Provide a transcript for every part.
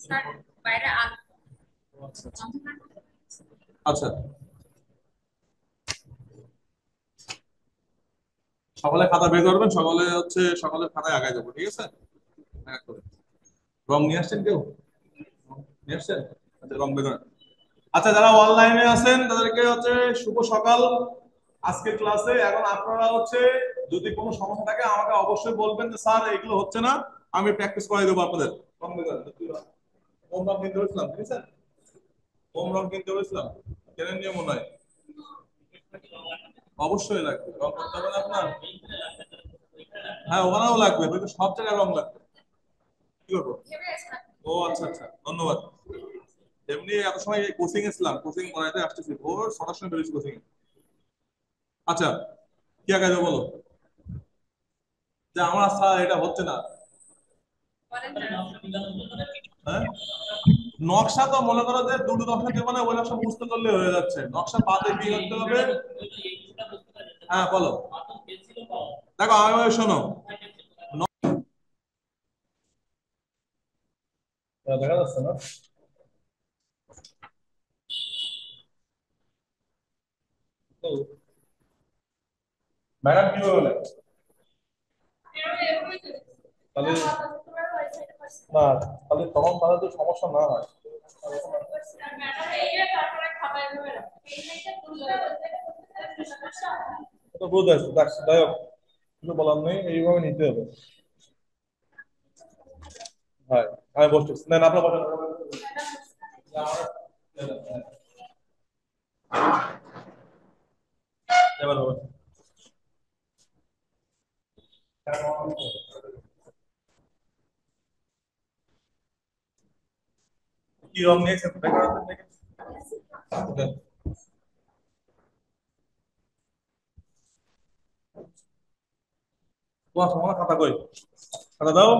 Sir বাইরে আচ্ছা আচ্ছা, সকালে খাতা বের করবেন, সকালে হচ্ছে সকালে খাতায় আগায় যাবো, ঠিক আছে? এক করে। রং নিয়ে আসছেন কেউ? নিয়ে আসছেন? আচ্ছা, রং বের করেন। আচ্ছা, যারা অনলাইনে আছেন তাদেরকে হচ্ছে শুভ সকাল। আজকে ক্লাসে এখন আপনারা হচ্ছে যদি কোনো সমস্যা থাকে আমাকে অবশ্যই বলবেন যে স্যার এগুলো হচ্ছে না, আমি প্র্যাকটিস করে দেবো আপনাদের। রং বের করেন। হোম রং কিনতে বলেছিলাম, ঠিক আছে? হোম রং কিনতে বলেছিলাম, কেনেন নিয়ে মনে হয়? অবশ্যই লাগবে, রং করতে হবে না আপনার? হ্যাঁ, ওখানেও লাগবে, কিন্তু সব জায়গায় রং লাগবে। কি করবো? ও আচ্ছা আচ্ছা, ধন্যবাদ। এমনি এত সময় কোচিং এ ছিলাম, কোচিং করাইতে আসতেছি, ভোর 6টার সময় বেরিয়েছি কোচিং। আচ্ছা, কি আগে যাবো বলো, যে আমার স্যার এটা হচ্ছে না। হ্যাঁ, নকশা তো মনে করো যে দুটো নকশা দিয়ে মানে ওই নকশা মুছতে করলে হয়ে যাচ্ছে, নকশা বাদে কি করতে হবে? হ্যাঁ বলো। দেখো আমি শোনো, দেখা যাচ্ছে না? ম্যাডাম কি বলে? তাহলে না, তাহলে তখন তাহলে তো সমস্যা না হয়। তো বুঝতে পারছি, যাই হোক, কিছু বলার নেই, এইভাবে নিতে হবে। হ্যাঁ, আমি বসতেছি, না আপনার বসেন। এবার হবে। কি রং নিয়েছেন? তোমার সময় খাতা কই? খাতা দাও,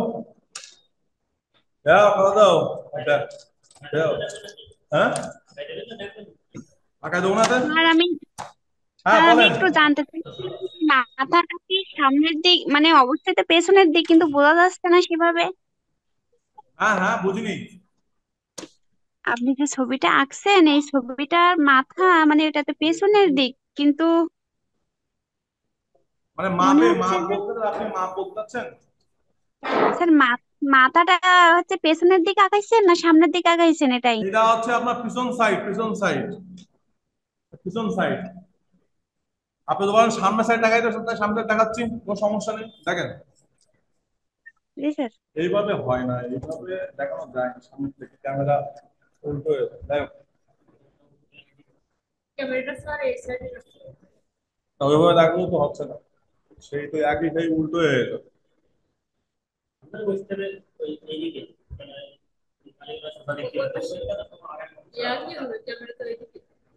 দাও খাতা দাও। এটা দাও। হ্যাঁ, টাকা দেবো না তো? আর আমি হ্যাঁ আমি বলেন। একটু জানতে চাচ্ছি মাথাটা কি সামনের দিক মানে অবশ্যই তো পেছনের দিক কিন্তু বোঝা যাচ্ছে না সেভাবে। হ্যাঁ হ্যাঁ, বুঝিনি। আপনি যে ছবিটা আঁকছেন এই ছবিটার মাথা মানে এটা তো পেছনের দিক কিন্তু মানে মনে মাপে হচ্ছে মাপ যে বলতে আপনি মাপ বলতে চাচ্ছেন? স্যার মাথাটা হচ্ছে পেছনের দিকে আঁকাইছেন না সামনের দিকে আঁকাইছেন এটাই। এটা হচ্ছে আপনার পিছন সাইড, পিছন সাইড, পিছন সাইড। আপনি তো বলেন সামনে সাইড দেখাইতে, সপ্তাহে সামনে দেখাচ্ছি, কোনো সমস্যা নেই, দেখেন। জি স্যার। এইভাবে হয় না, এইভাবে দেখানো যায় না, সামনে থেকে ক্যামেরা উল্টো হয়ে যায়। যাই হোক, তা ওইভাবে দেখালেও তো হচ্ছে না, সেই তো একই সেই উল্টো হয়ে যেত।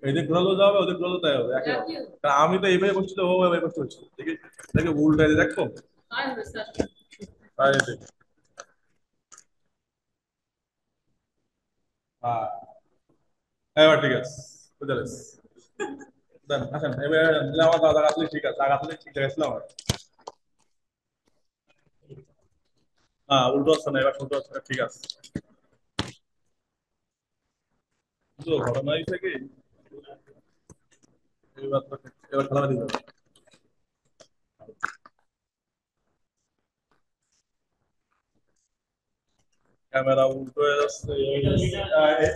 এদিক ঘোরালো যাবে, ওদিক ঘোরালো তাই হবে, একই হবে। তা আমি তো এইভাবে বসছি, তো ওভাবে বসতে হচ্ছে, দেখি দেখি উল্টো হয়ে যায়, দেখো। তাই দেখি। হ্যাঁ, এবার ঠিক আছে, বুঝতে পেরেছি। দেন আসেন, এবার দিলে আমার দাদা কাটলে ঠিক আছে, আগা কাটলে ঠিক আছে আমার। হ্যাঁ, উল্টো হচ্ছে না, এবার উল্টো হচ্ছে না, ঠিক আছে। কিন্তু ঘটনা হয়েছে কি, এবার তো এবার খেলা দিবে। ক্যামেরা উল্টো হয়ে যাচ্ছে।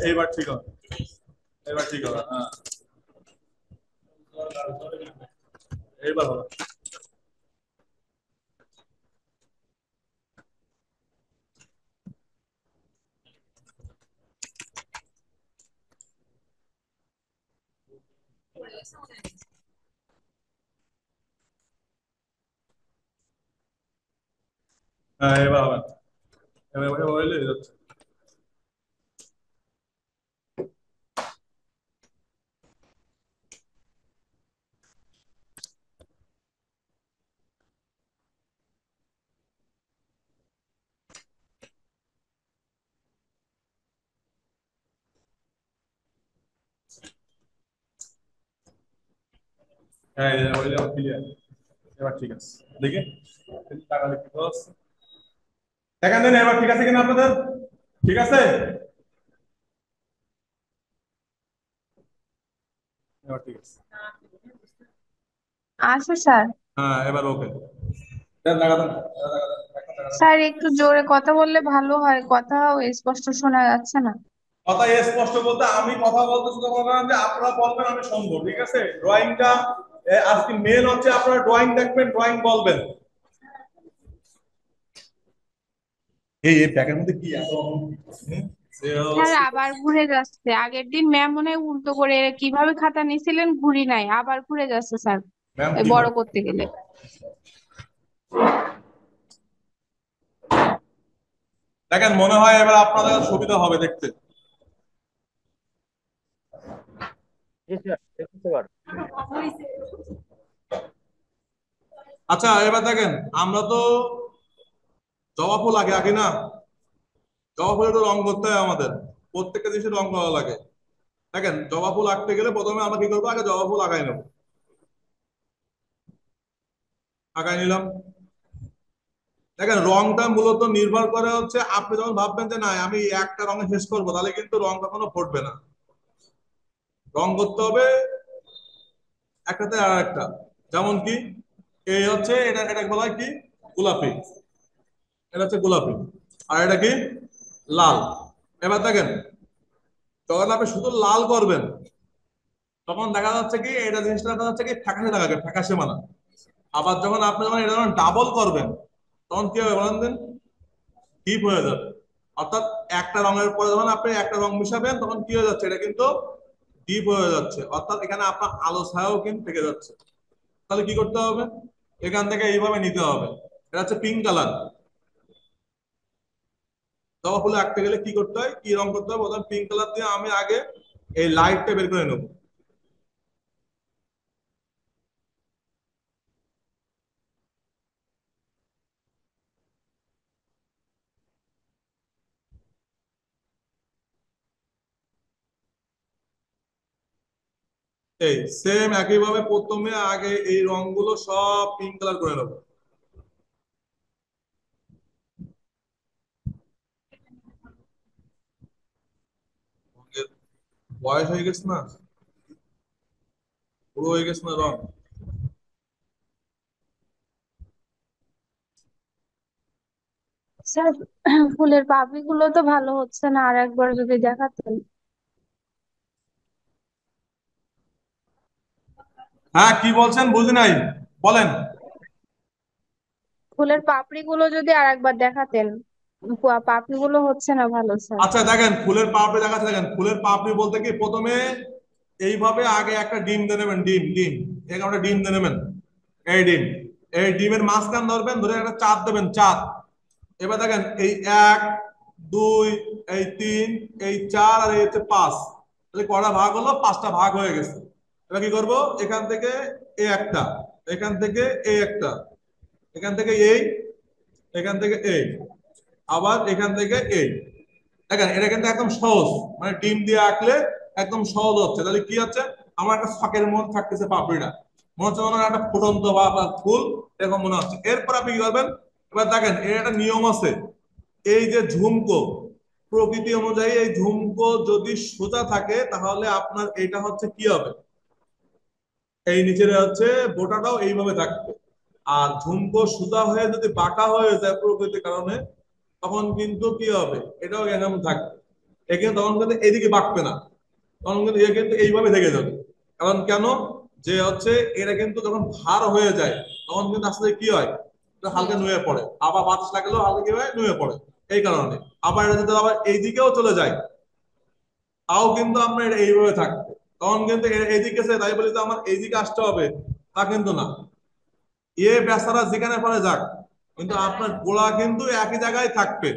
এইবার ঠিক হবে, এবার ঠিক হবে, হ্যাঁ এইবার হবে। হ্যাঁ এবার হবে, এবার এবার হইলে হয়ে যাচ্ছে। হ্যাঁ হইলে ক্লিয়ার, এবার ঠিক আছে, দেখি টাকা লিখতে হচ্ছে। দেখেন দেন এবার ঠিক আছে কিনা আপনাদের? ঠিক আছে, এবার ঠিক আছে। আচ্ছা স্যার। হ্যাঁ এবার ওকে। দেন দেখা দেন, দেখা দেন, এখন দেখা দেন। স্যার একটু জোরে কথা বললে ভালো হয়, কথাও স্পষ্ট শোনা যাচ্ছে না। কথা স্পষ্ট বলতে আমি কথা বলতে শুধু বলবেন যে আপনারা বলবেন আমি শুনবো, ঠিক আছে? ড্রয়িংটা আজকে মেন হচ্ছে আপনারা ড্রয়িং দেখবেন, ড্রয়িং বলবেন। এই প্যাকের মধ্যে কি এত স্যার আবার ঘুরে যাচ্ছে, আগের দিন ম্যাম মনে হয় উল্টো করে কিভাবে খাতা নিছিলেন ঘুরি নাই, আবার ঘুরে যাচ্ছে স্যার ম্যাম ওই কি বড় হয়? করতে গেলে। দেখেন মনে হয় এবার আপনাদের সুবিধা হবে দেখতে। আচ্ছা এবার দেখেন, আমরা তো জবা ফুল আগে আগে না, জবা ফুলের তো রং করতে হয় আমাদের, প্রত্যেকটা জিনিসের রং করা লাগে। দেখেন জবা ফুল আঁকতে গেলে প্রথমে আমরা কি করবো, আগে জবা ফুল আঁকাই নেবো। আঁকাই নিলাম। দেখেন রংটা মূলত নির্ভর করে হচ্ছে, আপনি যখন ভাববেন যে না আমি একটা রঙে শেষ করবো, তাহলে কিন্তু রং কখনো ফুটবে না। রং করতে হবে একটাতে আর একটা। যেমন কি এই হচ্ছে এটা, এটা বলা হয় কি গোলাপি, এটা হচ্ছে গোলাপি। আর এটা কি লাল। এবার দেখেন যখন আপনি শুধু লাল করবেন, তখন দেখা যাচ্ছে কি এটা জিনিসটা দেখা যাচ্ছে কি ফ্যাকাশে লাগাবে, ফ্যাকাশে মানা। আবার যখন আপনি যখন এটা যখন ডাবল করবেন, তখন কি হবে বলেন দিন? ডিপ হয়ে যাবে। অর্থাৎ একটা রঙের পরে যখন আপনি একটা রং মিশাবেন, তখন কি হয়ে যাচ্ছে, এটা কিন্তু ডিপ হয়ে যাচ্ছে। অর্থাৎ এখানে আপনার আলো ছায়াও কিন্তু থেকে যাচ্ছে। তাহলে কি করতে হবে, এখান থেকে এইভাবে নিতে হবে। এটা হচ্ছে পিঙ্ক কালার। জবা ফুলে আঁকতে গেলে কি করতে হয়, কি রং করতে হবে, প্রথমে পিঙ্ক কালার দিয়ে আমি আগে এই লাইটটা বের করে নেবো। এই সেম একইভাবে প্রথমে আগে এই রংগুলো সব পিঙ্ক কালার করে নেবো। রঙের বয়স হয়ে গেছে না, পুরো হয়ে গেছে না রং। স্যার ফুলের পাপড়িগুলো তো ভালো হচ্ছে না, আর একবার যদি দেখাতেন। হ্যাঁ কি বলছেন বুঝি নাই, বলেন। ফুলের পাপড়িগুলো যদি আর একবার দেখাতেন, পাপড়িগুলো হচ্ছে না ভালো স্যার। আচ্ছা দেখেন ফুলের পাপড়ি দেখাচ্ছে, দেখেন ফুলের পাপড়ি বলতে কি প্রথমে এইভাবে আগে একটা ডিম দিয়ে নেবেন, ডিম ডিম, এখানে একটা ডিম দিয়ে নেবেন। এই ডিম, এই ডিমের মাঝখান ধরবেন, ধরে একটা চাপ দেবেন, চাপ। এবার দেখেন এই এক, দুই, এই তিন, এই চার, আর এই হচ্ছে পাঁচ। তাহলে কটা ভাগ হলো, পাঁচটা ভাগ হয়ে গেছে। এবার কি করব, এখান থেকে এই একটা, এখান থেকে এই একটা, এখান থেকে এই, এখান থেকে এই, আবার এখান থেকে এই। দেখেন এটা কিন্তু একদম সহজ, মানে ডিম দিয়ে আঁকলে একদম সহজ হচ্ছে। তাহলে কি হচ্ছে, আমার একটা ফাঁকের মধ্যে থাকতেছে পাপড়িটা, মনে হচ্ছে মনে হয় একটা ফুটন্ত বা ফুল, এরকম মনে হচ্ছে। এরপর আপনি কি করবেন, এবার দেখেন এর একটা নিয়ম আছে। এই যে ঝুমকো, প্রকৃতি অনুযায়ী এই ঝুমকো যদি সোজা থাকে, তাহলে আপনার এটা হচ্ছে কি হবে, এই নিচের হচ্ছে বোটাটাও এইভাবে থাকবে। আর ঝুমকো সুতা হয়ে যদি বাঁকা হয়ে যায় প্রকৃতির কারণে, তখন কিন্তু কি হবে, এটাও এরকম থাকবে। এ কিন্তু তখন কিন্তু এইদিকে বাঁকবে না, তখন কিন্তু এ কিন্তু এইভাবে থেকে যাবে। কারণ কেন, যে হচ্ছে এটা কিন্তু যখন ভার হয়ে যায়, তখন কিন্তু আসলে কি হয়, এটা হালকা নুয়ে পড়ে, আবার বাতাস লাগলেও হালকা কি হয়, নুয়ে পড়ে। এই কারণে আবার এটা যদি আবার এইদিকেও চলে যায়, তাও কিন্তু আমরা এটা এইভাবে থাকবে। তখন কিন্তু এইদিকে তাই বলি তো আমার এইদিকে আসতে হবে, তা কিন্তু না। বেচারা যেখানে পারে যাক, কিন্তু আপনার গোড়া কিন্তু একই জায়গায় থাকবে,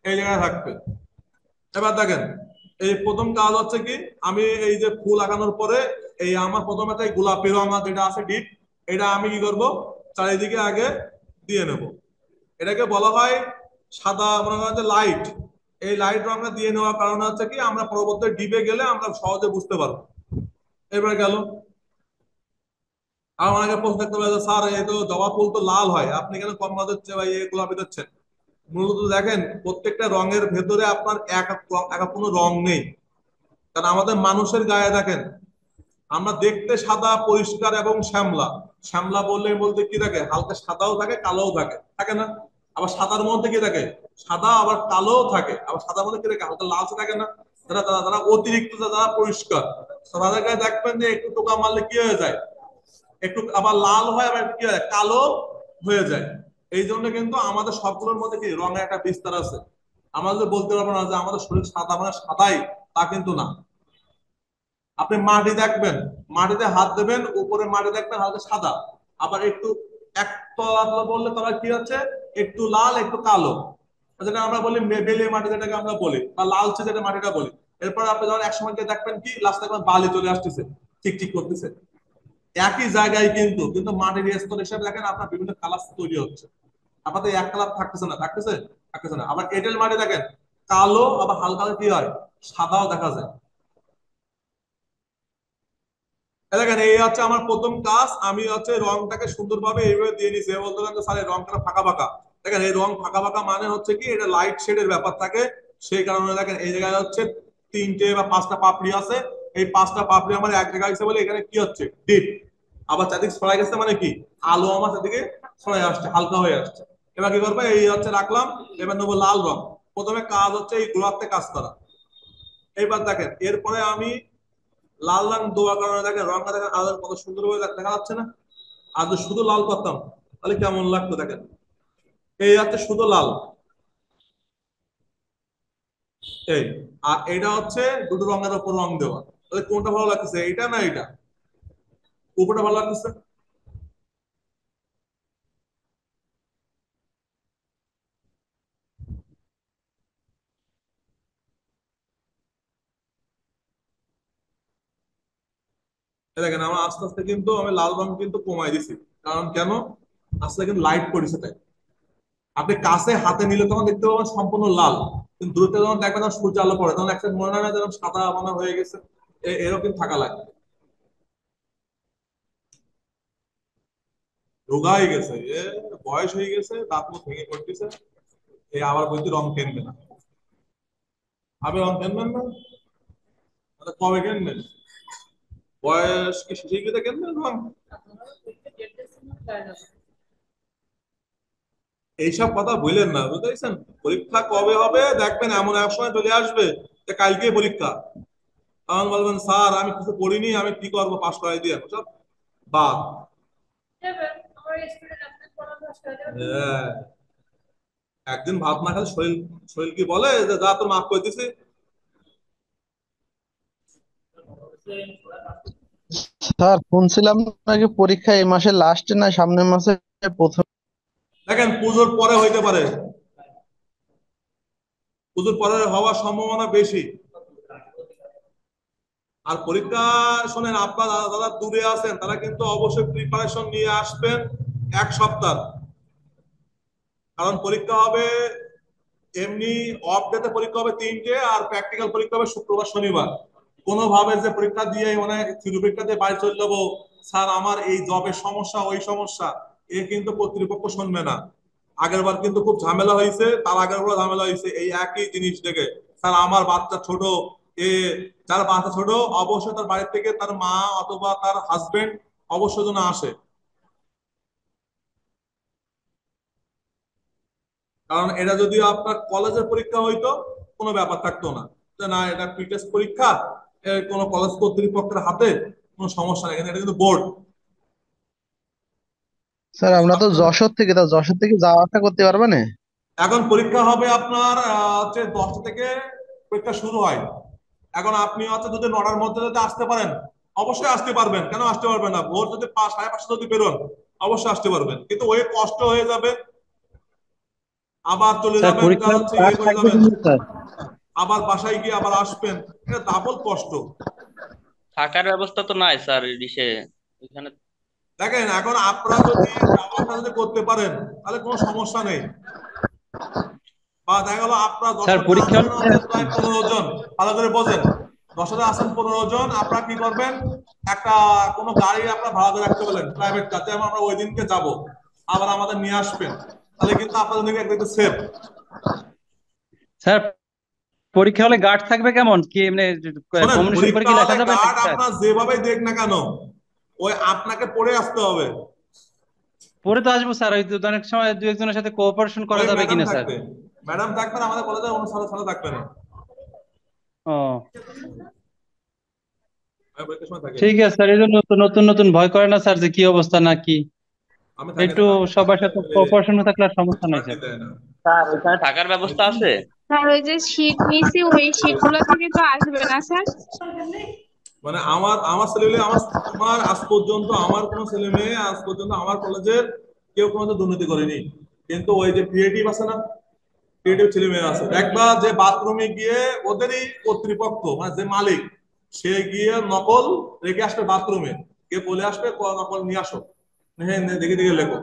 এই জায়গায় থাকবে। এবার দেখেন এই প্রথম কাজ হচ্ছে কি, আমি এই যে ফুল আঁকানোর পরে এই আমার প্রথমে তাই গোলাপি রং যেটা আছে ডিপ, এটা আমি কি করব, চারিদিকে আগে দিয়ে নেব। এটাকে বলা হয় সাদা, মনে করেন যে লাইট। এই লাইট রংটা দিয়ে নেওয়ার কারণে হচ্ছে কি, আমরা পরবর্তী ডিপে গেলে আমরা সহজে বুঝতে পারবো। এবার গেল। আর অনেকে প্রশ্ন করতে পারে, স্যার এই তো জবা ফুল তো লাল হয়, আপনি কেন কমলা দিচ্ছে বা গোলাপি দিচ্ছেন? মূলত দেখেন প্রত্যেকটা রঙের ভেতরে আপনার এক কোনো রং নেই। কারণ আমাদের মানুষের গায়ে দেখেন, আমরা দেখতে সাদা পরিষ্কার এবং শ্যামলা। শ্যামলা বললে বলতে কি থাকে, হালকা সাদাও থাকে কালোও থাকে, থাকে না? আবার সাদার মধ্যে কি থাকে, সাদা আবার কালোও থাকে, আবার সাদার মধ্যে কি থাকে, হালকা লালচে থাকে না? যারা যারা যারা অতিরিক্ত, যারা পরিষ্কার, তাদের গায়ে দেখবেন যে একটু টোকা মারলে কি হয়ে যায়, একটু আবার লাল হয়, আবার কি হয়, কালো হয়ে যায়। এই জন্য কিন্তু আমাদের সবগুলোর মধ্যে কি রঙের একটা বিস্তার আছে। আমাদের বলতে পারবো না যে আমাদের শরীর সাদা মানে সাদাই, তা কিন্তু না। আপনি মাটি দেখবেন, মাটিতে হাত দেবেন, উপরে মাটি দেখবেন হালকা সাদা, আবার একটু এক তলা তলা বললে তলা কি হচ্ছে, একটু লাল একটু কালো, যেটা আমরা বলি বেলে মাটি, যেটাকে আমরা বলি, বা লালচে যেটা মাটিটা বলি। এরপর আপনি যখন একসময় গিয়ে দেখবেন কি লাস্টে একবার বালি চলে আসতেছে, ঠিক ঠিক করতেছে। একই জায়গায় কিন্তু কিন্তু মাটির স্তর হিসাবে দেখেন আপনার বিভিন্ন কালার তৈরি হচ্ছে। আপনাদের এক কালার থাকতেছে না, থাকতেছে থাকতেছে না। আবার এঁটেল মাটি দেখেন কালো, আবার হালকা হালকা কি হয়, সাদাও দেখা যায়। দেখেন এই হচ্ছে আমার প্রথম কাজ, আমি হচ্ছে রংটাকে সুন্দরভাবে এইভাবে দিয়ে নিছি। বলতে পারেন স্যার এই রংটা ফাঁকা ফাঁকা। দেখেন এই রং ফাঁকা ফাঁকা মানে হচ্ছে কি, এটা লাইট শেডের ব্যাপার থাকে। সেই কারণে দেখেন এই জায়গায় হচ্ছে তিনটে বা পাঁচটা পাপড়ি আছে। এই পাঁচটা পাপড়ি আমার এক জায়গায় আছে বলে এখানে কি হচ্ছে, ডিপ। আবার চারদিকে ছড়াই গেছে মানে কি, আলো আমার চারদিকে ছড়াই আসছে, হালকা হয়ে আসছে। এবার কি করবো, এই হচ্ছে রাখলাম। এবার নেবো লাল রং। প্রথমে কাজ হচ্ছে এই গোড়াতে কাজ করা। এইবার দেখেন এরপরে আমি লাল রং দেওয়ার কারণে দেখেন রংটা দেখেন আলাদা কত সুন্দর ভাবে দেখা যাচ্ছে না? আর যদি শুধু লাল করতাম তাহলে কেমন লাগতো দেখেন। এই হচ্ছে শুধু লাল, এই। আর এটা হচ্ছে দুটো রঙের উপর রং দেওয়া। তাহলে কোনটা ভালো লাগতেছে, এইটা না এটা? উপরটা ভালো লাগতেছে। এই দেখেন আমার আস্তে আস্তে কিন্তু আমি লাল রং কিন্তু কমাই দিছি। কারণ কেন, আস্তে কিন্তু লাইট পড়েছে তাই। আপনি কাছে হাতে নিলে তখন দেখতে পাবেন সম্পূর্ণ লাল, কিন্তু দূরত্বে যখন দেখবেন তখন সূর্য আলো পড়ে তখন একটা মনে হয় না যেন সাদা মনে হয়ে গেছে। এরকম থাকা লাগবে। রোগাই গেছে বয়স হয়ে গেছে, দাঁত মুখ ভেঙে পড়তেছে। এই আবার বলতে রং কিনবে না, আপনি রং কিনবেন না? তাহলে কবে কিনবেন? বয়স কি শেষে গিয়ে কিনবেন রং? এইসব কথা বললেন না, বুঝতে পারছেন? পরীক্ষা কবে হবে দেখবেন, এমন এক সময় চলে আসবে যে কালকেই পরীক্ষা। তখন বলবেন স্যার আমি কিছু পড়িনি, আমি কি করবো, পাশ করাই দিয়ে সব বাদ। হ্যাঁ, একদিন ভাত না খেলে শরীর, শরীর কি বলে যে যা তোর মাফ করে দিছি। স্যার শুনছিলাম নাকি পরীক্ষা এই মাসের লাস্টে না সামনের মাসে প্রথম। দেখেন পুজোর পরে হইতে পারে, পুজোর পরে হওয়ার সম্ভাবনা বেশি। আর পরীক্ষা, শোনেন আপনারা যারা দূরে আছেন তারা কিন্তু অবশ্যই প্রিপারেশন নিয়ে আসবেন 1 সপ্তাহ। কারণ পরীক্ষা হবে এমনি অফ ডেতে পরীক্ষা হবে 3টে, আর প্র্যাকটিক্যাল পরীক্ষা হবে শুক্রবার শনিবার। কোনোভাবে যে পরীক্ষা দিয়ে মানে থিওরি পরীক্ষা দিয়ে বাড়ি চলে যাবো, স্যার আমার এই জবের সমস্যা ওই সমস্যা, এ কিন্তু কর্তৃপক্ষ শুনবে না। আগের বার কিন্তু খুব ঝামেলা হয়েছে, তার আগের বার ঝামেলা হয়েছে এই একই জিনিস থেকে। স্যার আমার বাচ্চা ছোট, এ যার বাচ্চা ছোট অবশ্যই তার বাড়ি থেকে তার মা অথবা তার হাজবেন্ড অবশ্যই যেন আসে। কারণ এটা যদি আপনার কলেজের পরীক্ষা হইতো কোনো ব্যাপার থাকতো না, যে না এটা প্রিটেস্ট পরীক্ষা, এর কোনো কলেজ কর্তৃপক্ষের হাতে কোনো সমস্যা নেই, কিন্তু এটা কিন্তু বোর্ড। স্যার আমরা তো যশোর থেকে, তা যশোর থেকে যাওয়া আসা করতে পারবে না? এখন পরীক্ষা হবে আপনার হচ্ছে 10টা থেকে পরীক্ষা শুরু হয়। এখন আপনি হচ্ছে যদি 9টার মধ্যে যদি আসতে পারেন অবশ্যই আসতে পারবেন, কেন আসতে পারবেন না? ভোর যদি 5, 5:30 যদি বেরোন অবশ্যই আসতে পারবেন, কিন্তু ওই কষ্ট হয়ে যাবে। আবার চলে স্যার যাবেন যা পরীক্ষার হচ্ছে ক্লাস ইয়ে করে থাকবে যাবেন, কিন্তু স্যার। আবার বাসায় গিয়ে আবার আসবেন, এটা ডাবল কষ্ট। থাকার ব্যবস্থা তো নাই স্যার ইসে এখানে। দেখেন এখন আপনারা যদি যাওয়াটা যদি করতে পারেন তাহলে কোনো সমস্যা নেই। বা দেখা গেল আপনারা স্যার দশটা পরীক্ষা আছেন হচ্ছে প্রায় 15 জন, ভালো করে বোঝেন। 10টা আছেন 15 জন, আপনারা কি করবেন, একটা কোনো গাড়ি আপনারা ভাড়া করে রাখতে বলেন, প্রাইভেট কার, যেমন আমরা ওই দিনকে যাব, আবার আমাদের নিয়ে আসবেন। তাহলে কিন্তু আপনাদের দিকে একদম সেফ। স্যার পরীক্ষা হলে গার্ড থাকবে কেমন কি এমনি শোনেন, কমিউনিকেশন করে পরীক্ষা কি লেখা হলে যাবে গার্ড নাকি স্যার? আপনার যেভাবে দেখ না কেন, ওই আপনাকে পড়ে আসতে হবে। পরে তো আসবো স্যার, ওই তো অনেক সময় দু একজনের সাথে কোঅপারেশন করা ওই যাবে ম্যাডাম কিনা স্যার? থাকবে, ম্যাডাম থাকবেন আমাদের কলেজে, অন্য সাথে সাথে থাকবে না। ও আমি পরীক্ষার সময় থাকি না। ঠিক আছে স্যার, এই জন্য তো নতুন নতুন ভয় করে না স্যার যে কি অবস্থা না কি। আমি থাকি না, একটু ম্যাম সবার থাকলে সাথে কোঅপারেশন থাকলে আর সমস্যা নাই গার্ডই স্যার। দেয় না। স্যার ওইখানে থাকার ব্যবস্থা আছে? স্যার ওই যে শীট নিছি ওই শীট গুলো থেকে তো আসবে না স্যার? মানে আমার আমার ছেলে মেয়ে, আমার আজ পর্যন্ত আমার কোনো ছেলে মেয়ে আজ পর্যন্ত আমার কলেজের কেউ কোনো দুর্নীতি করেনি। কিন্তু ওই যে ক্রিয়েটিভ আছে না, ক্রিয়েটিভ ছেলে মেয়ে আছে, দেখবা যে বাথরুমে গিয়ে ওদেরই কর্তৃপক্ষ মানে যে মালিক, সে গিয়ে নকল রেখে আসবে বাথরুমে, গিয়ে বলে আসবে নকল নিয়ে আসো, হ্যাঁ দেখে দেখে লেখো,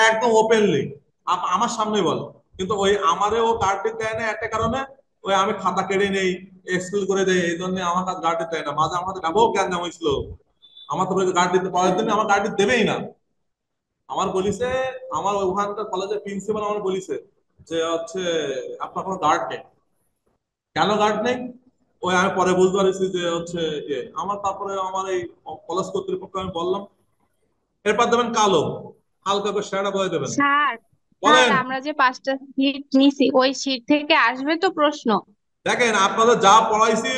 একদম ওপেনলি আমার সামনে বল। কিন্তু ওই আমারে ও কার্ড দিতে দেয় না একটা কারণে, ওই আমি খাতা কেড়ে নেই, এক্সেল করে দেয়, এই জন্য আমার কাছে গার্ড দিতে দেয় না। মাঝে আমার হাতে ডাবল জ্ঞান জাম হয়েছিল, আমার তো গার্ড দিতে পরের দিন আমার গার্ড দিতে দেবেই না। আমার বলিছে, আমার ওখানকার কলেজের প্রিন্সিপাল আমার বলিছে যে হচ্ছে আপনার কোনো গার্ড নেই। কেন গার্ড নেই, ওই আমি পরে বুঝতে পারছি যে হচ্ছে আমার, তারপরে আমার এই কলেজ কর্তৃপক্ষ আমি বললাম, এরপর দেবেন কালো, হালকা করে সেটা বলে দেবেন। স্যার স্যার বলেন, আমরা যে 5টা শীট নিছি ওই শীট থেকে আসবে তো প্রশ্ন? দেখেন আপনাদের যা পড়াইছি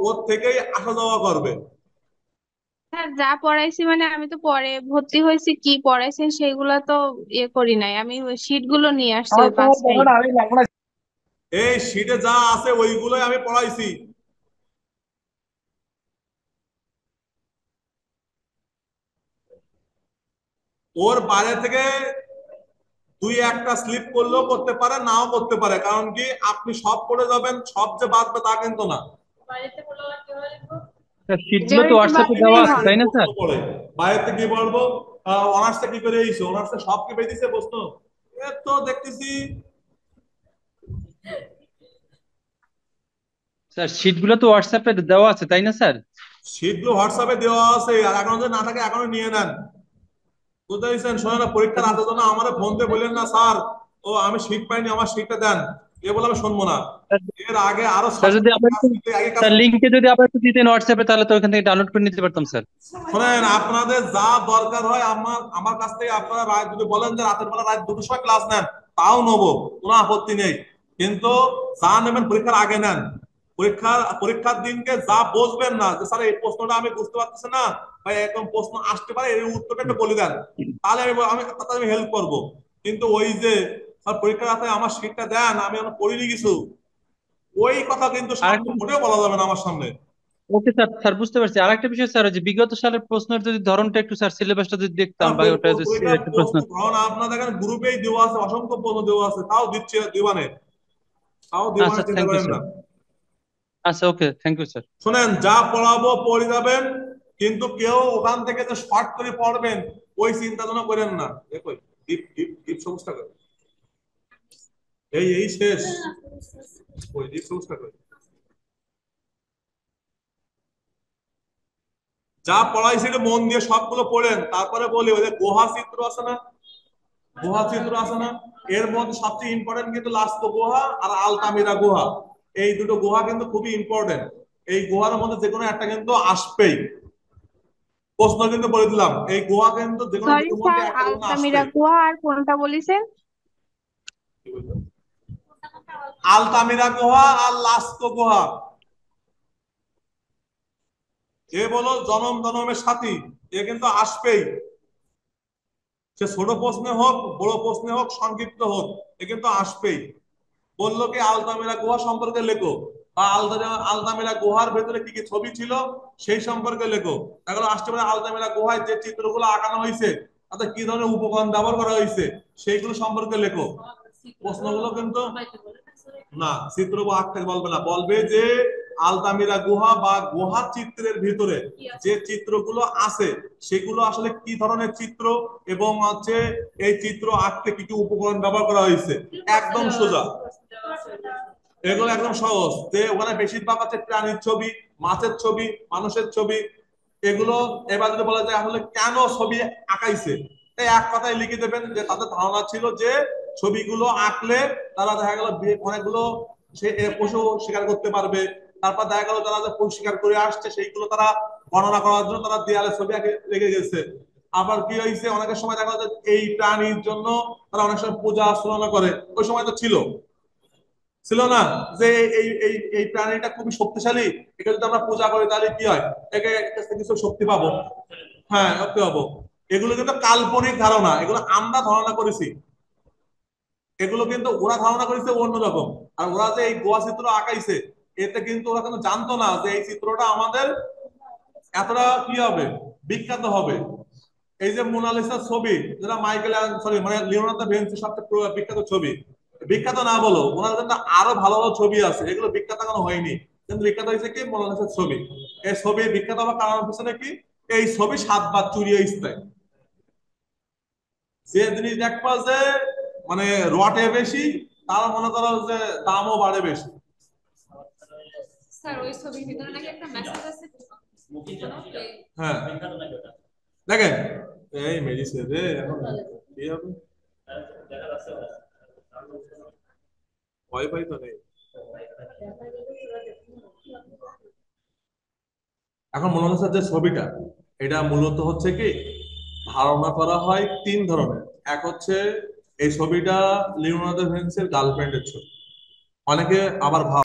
ওর থেকেই আসা যাওয়া করবে। স্যার যা পড়াইছি মানে আমি তো পরে ভর্তি হয়েছি, কি পড়াইছেন সেগুলা তো ইয়ে করি নাই, আমি ওই শীট গুলো নিয়ে আসছি ওই 5টাই। এই শীটে যা আছে ওইগুলোই আমি পড়াইছি। ওর বাইরে থেকে দুই একটা স্লিপ করলেও করতে পারে, নাও করতে পারে, কারণ কি আপনি সব পড়ে যাবেন, সব যে বাদবে তা কিন্তু না। বাড়িতে বললো আর কি হয় লিখবো? স্যার শীটগুলো তো জ্যামিতি বাদ হোয়াটসঅ্যাপে দেওয়া দিলেই আছে হয়। তাই না প্রশ্ন স্যার? পড়ে বাইরে থেকে কি বলবো, অনার্সটা কি করে এইছো, অনার্সটা সব কি পেয়ে দিছে প্রশ্ন, এ তো দেখতেছি। স্যার শীটগুলো তো হোয়াটসঅ্যাপে দেওয়া আছে তাই না স্যার? শীটগুলো হোয়াটসঅ্যাপে দেওয়া আছে, আর এখন যদি না থাকে এখনো নিয়ে নেন। বুঝতে পারছেন, শোনেন না, পরীক্ষার আসার জন্য আমাদের ফোন দিয়ে বললেন না স্যার ও আমি শীট পাইনি, আমার শীটটা দেন, এ বলে আমি শুনবো না। এর আগে আরো স্যার যদি আবার কাজ একটু, করতে আগে কাজ স্যার করতে। লিঙ্কে যদি আবার একটু দিতেন হোয়াটসঅ্যাপে তাহলে তো ওখান থেকে ডাউনলোড করে নিতে পারতাম স্যার। শোনেন, আপনাদের যা দরকার হয় আমার আমার কাছ থেকে আপনারা রাত যদি বলেন যে রাতের বেলা রাত 2টোর সময় ক্লাস নেন, তাও নেবো, কোনো আপত্তি নেই। কিন্তু যা নেবেন পরীক্ষার আগে নেন। পরীক্ষার দিনকে যা বুঝবেন না যে স্যার এই প্রশ্নটা আমি বুঝতে পারতেছি না, ভাই একদম প্রশ্ন আসতে পারে এই উত্তরটা একটু বলে দেন, তাহলে আমি হেল্প করব। কিন্তু ওই যে স্যার পরীক্ষার রাতে আমার শীটটা দেন, আমি এখন পড়িনি কিছু, ওই কথা কিন্তু সামনে আরেকটা, মোটেও বলা যাবে না আমার সামনে। ওকে স্যার, স্যার বুঝতে পারছি। আরেকটা বিষয় স্যার, ওই যে বিগত সালের প্রশ্নের যদি ধরনটা একটু স্যার সিলেবাসটা যদি দেখতাম, বা ওটা যদি পরীক্ষা একটু প্রশ্ন। প্রশ্ন ধরুন আপনার দেখেন গ্রুপেই দেওয়া আছে, অসংখ্য প্রশ্ন দেওয়া আছে, তাও দিচ্ছে দিবানে, তাও দিবানে, আচ্ছা চিন্তা থ্যাংক ইউ করেন স্যার। না। আচ্ছা ওকে থ্যাংক ইউ স্যার। শোনেন, যা পড়াবো পড়ে যাবেন, কিন্তু কেউ ওখান থেকে যে শর্ট করে পড়বেন ওই চিন্তা যেন করেন না। দেখো ডিপ ডিপ ডিপ সমস্যা করে, এই শেষ, ওই ডিপ সমস্যা করে। যা পড়াইছি একটু মন দিয়ে সবগুলো পড়েন, তারপরে বলি ওই যে গুহা চিত্র আছে না, গুহা চিত্র আছে না, এর মধ্যে সবচেয়ে ইম্পর্টেন্ট কিন্তু লাস্কো গুহা আর আলতামিরা গুহা, এই দুটো গুহা কিন্তু খুবই ইম্পর্টেন্ট। এই গুহার মধ্যে যে কোনো একটা কিন্তু আসবেই, প্রশ্ন কিন্তু বলে দিলাম, এই গুহা কিন্তু যে কোনো সরি দুটোর মধ্যে স্যার, একটা কিন্তু আলতামিরা আসবেই। গুহা আর কোনটা বলিছেন? আলতামিরা গুহা আর লাস্কো গুহা, এ বলো জনম জনমের সাথী, এ কিন্তু আসবেই। সে ছোট প্রশ্নে হোক বড় প্রশ্নে হোক সংক্ষিপ্ত হোক, এ কিন্তু আসবেই। বললো কি আলতামিরা গুহা সম্পর্কে লেখো, বা আলতামিরা গুহার ভেতরে কি কি ছবি ছিল সেই সম্পর্কে লেখো। তাহলে আসতে পারে আলতামিরা গুহায় যে চিত্রগুলো আঁকানো হয়েছে তাতে কি ধরনের উপকরণ ব্যবহার করা হয়েছে সেইগুলো সম্পর্কে লেখো। প্রশ্নগুলো কিন্তু না চিত্র বা আঁকতে বলবে না, বলবে যে আলতামিরা গুহা বা গুহা চিত্রের ভিতরে যে চিত্রগুলো আছে সেগুলো আসলে কি ধরনের চিত্র, এবং হচ্ছে এই চিত্র আঁকতে কি কি উপকরণ ব্যবহার করা হয়েছে। একদম সোজা, এগুলো একদম সহজ। যে ওখানে বেশিরভাগ আছে প্রাণীর ছবি, মাছের ছবি, মানুষের ছবি, এগুলো। এবার যদি বলা যায় আসলে কেন ছবি আঁকাইছে, তাই এক কথায় লিখে দেবেন যে তাদের ধারণা ছিল যে ছবিগুলো আঁকলে তারা দেখা গেল অনেকগুলো সে পশু শিকার করতে পারবে। তারপর দেখা গেল তারা যে পশু শিকার করে আসছে সেইগুলো তারা গণনা করার জন্য তারা দেয়ালে ছবি আঁকে রেখে গেছে। আবার কি হয়েছে, অনেকের সময় দেখা যায় এই প্রাণীর জন্য তারা অনেক সময় পূজা অর্চনা করে। ওই সময় তো ছিল না যে এই এই এই প্রাণীটা খুবই শক্তিশালী, একে যদি আমরা পূজা করি তাহলে কি হয়, একে কাছ থেকে কিছু শক্তি পাবো। হ্যাঁ, শক্তি পাবো। এগুলো কিন্তু কাল্পনিক ধারণা, এগুলো আমরা ধারণা করেছি। এগুলো কিন্তু ওরা ধারণা করেছে অন্যরকম। আর ওরা যে এই গোয়া চিত্র আঁকাইছে, এতে কিন্তু ওরা কিন্তু জানতো না যে এই চিত্রটা আমাদের এতটা কি হবে, বিখ্যাত হবে। এই যে মোনালিসার ছবি, যেটা মাইকেল সরি মানে লিওনার্দো দা ভিঞ্চি সবচেয়ে বিখ্যাত ছবি, বিখ্যাত না বলো, ওনার কিন্তু আরো ভালো ভালো ছবি আছে, এগুলো বিখ্যাত এখনো হয়নি। কিন্তু বিখ্যাত হয়েছে কি, মোনালিসার ছবি। এই ছবি বিখ্যাত হওয়ার কারণ পিছনে কি, এই ছবি 7 বার চুরি হয়েছে। যে জিনিস দেখবা যে মানে রটে বেশি, তার মনে করো যে দামও বাড়ে বেশি। স্যার ওই ছবির ভিতরে নাকি একটা মেসেজ আছে। হ্যাঁ দেখেন, এই মেডিসিন রে এখন কি হবে, ওয়াইফাই তো নেই। এখন মোনালিসার যে ছবিটা, এটা মূলত হচ্ছে কি, ধারণা করা হয় 3 ধরনের। এক হচ্ছে এই ছবিটা লিওনার্দো দা ভিঞ্চির গার্লফ্রেন্ডের ছবি। অনেকে আবার